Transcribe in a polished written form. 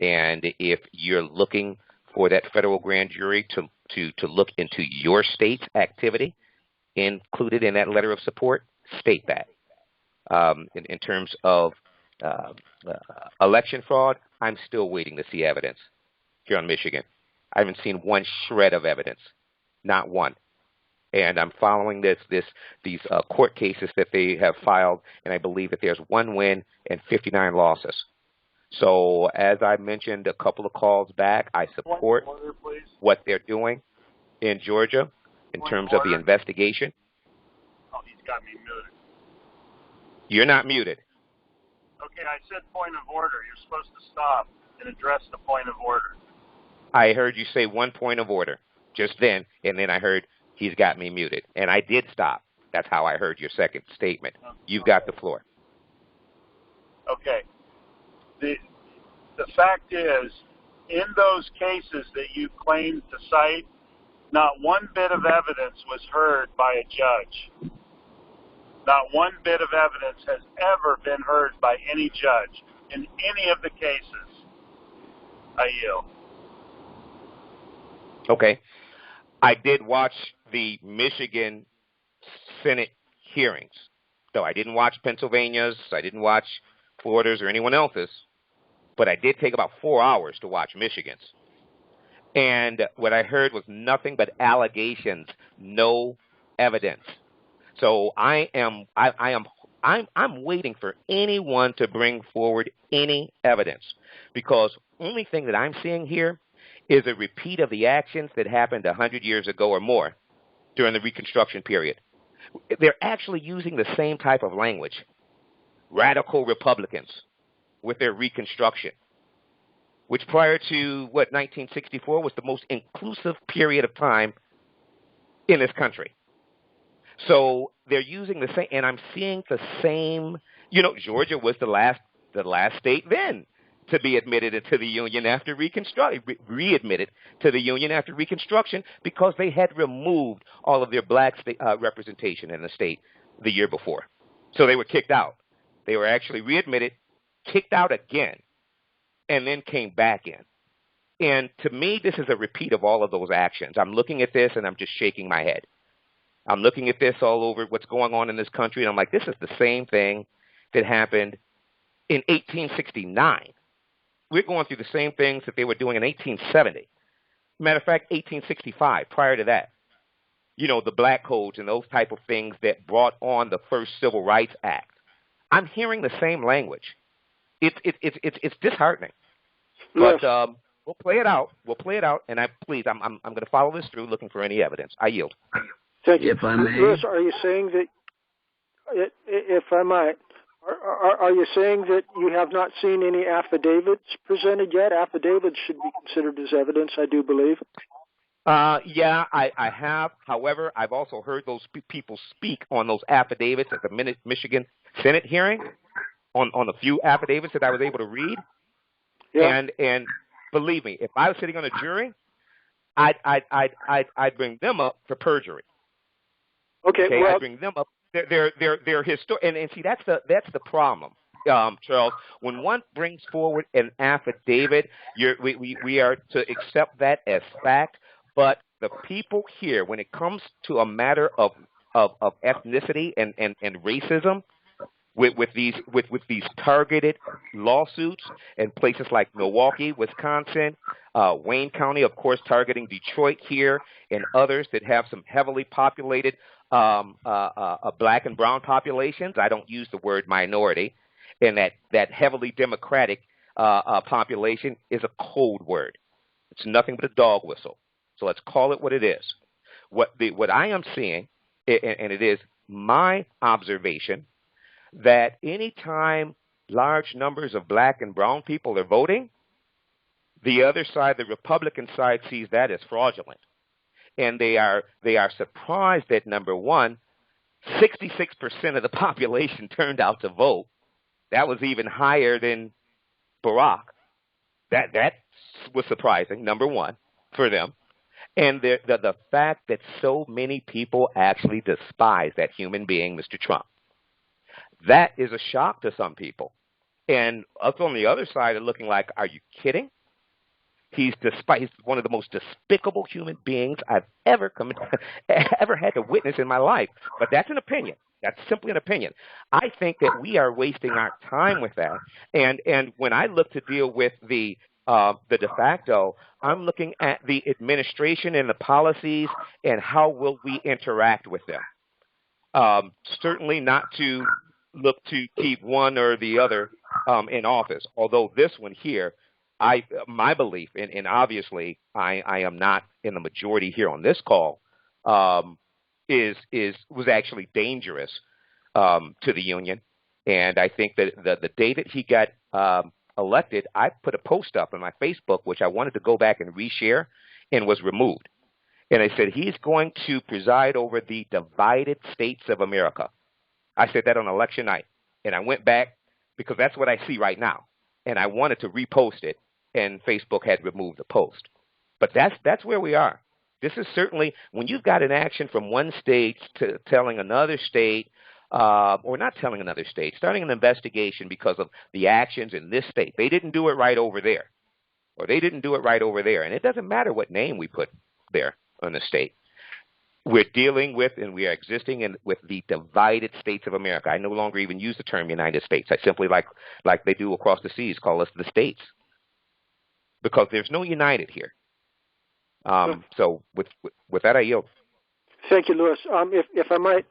And if you're looking for that federal grand jury to look into your state's activity included in that letter of support, state that. In terms of election fraud, I'm still waiting to see evidence here in Michigan. I haven't seen one shred of evidence, not one. And I'm following these court cases that they have filed, and I believe that there's 1 win and 59 losses. So as I mentioned a couple of calls back, I support what they're doing in Georgia in terms of the investigation. Oh, he's got me muted. You're not muted. Okay, I said point of order. You're supposed to stop and address the point of order. I heard you say 1 point of order just then, and then I heard he's got me muted. And I did stop. That's how I heard your second statement. You've got the floor. Okay. The fact is, in those cases that you claim to cite, not one bit of evidence was heard by a judge. Not one bit of evidence has ever been heard by any judge in any of the cases. I yield. Okay. I did watch the Michigan Senate hearings, though I didn't watch Pennsylvania's, I didn't watch Florida's or anyone else's, but I did take about 4 hours to watch Michigan's. And what I heard was nothing but allegations, no evidence. So I'm waiting for anyone to bring forward any evidence, because only thing that I'm seeing here is a repeat of the actions that happened 100 years ago or more during the Reconstruction period. They're actually using the same type of language. Radical Republicans with their Reconstruction, which prior to, 1964 was the most inclusive period of time in this country. So they're using the same, and I'm seeing the same, Georgia was the last state then to be admitted into the Union after readmitted to the Union after Reconstruction, because they had removed all of their black representation in the state the year before. So they were kicked out. They were actually readmitted, kicked out again, and then came back in. And to me, this is a repeat of all of those actions. I'm looking at this, and I'm just shaking my head. I'm looking at this all over what's going on in this country, and I'm like, this is the same thing that happened in 1869. We're going through the same things that they were doing in 1870. Matter of fact, 1865, prior to that. The black codes and those type of things that brought on the first Civil Rights Act. I'm hearing the same language. It's disheartening. Yes. But we'll play it out. And I'm going to follow this through, looking for any evidence. I yield. Thank you. If I may. Lewis, are you saying that, if I might, are you saying that you have not seen any affidavits presented yet? Affidavits should be considered as evidence, I do believe. Yeah, I have. However, I've also heard those people speak on those affidavits at the Michigan Senate hearing, on a few affidavits that I was able to read. Yeah. And believe me, if I was sitting on a jury, I'd bring them up for perjury. Okay, well, I'd bring them up. They're historic, and see, that's the problem, Charles. When one brings forward an affidavit, we are to accept that as fact. But the people here, when it comes to a matter of ethnicity and racism, with these targeted lawsuits in places like Milwaukee, Wisconsin, Wayne County, of course, targeting Detroit here, and others that have some heavily populated black and brown populations. I don't use the word minority, and that heavily Democratic population is a code word. It's nothing but a dog whistle. So let's call it what it is. What I am seeing, and it is my observation, that any time large numbers of black and brown people are voting, the other side, the Republican side, sees that as fraudulent. And they are surprised that, number one, 66% of the population turned out to vote. That was even higher than Barack. That was surprising, number one, for them. And the fact that so many people actually despise that human being, Mr. Trump. That is a shock to some people. And us on the other side are looking like, are you kidding? He's one of the most despicable human beings I've ever ever had to witness in my life. But that's an opinion. That's simply an opinion. I think that we are wasting our time with that. And when I look to deal with the de facto, I'm looking at the administration and the policies and how will we interact with them. Certainly not to look to keep one or the other in office. Although this one here, my belief, and obviously I am not in the majority here on this call, was actually dangerous to the union. And I think that the day that he got elected, I put a post up on my Facebook, which I wanted to go back and reshare, and was removed. And I said, he's going to preside over the divided states of America. I said that on election night. And I went back because that's what I see right now. And I wanted to repost it, and Facebook had removed the post. But that's where we are. This is certainly, when you've got an action from one state to telling another state, or not telling another state, starting an investigation because of the actions in this state. They didn't do it right over there, or they didn't do it right over there. And it doesn't matter what name we put there on the state. We're dealing with, and we are existing with the divided states of America. I no longer even use the term United States. I simply, like they do across the seas, call us the states, because there's no united here. So with that, I yield. Thank you, Louis. If I might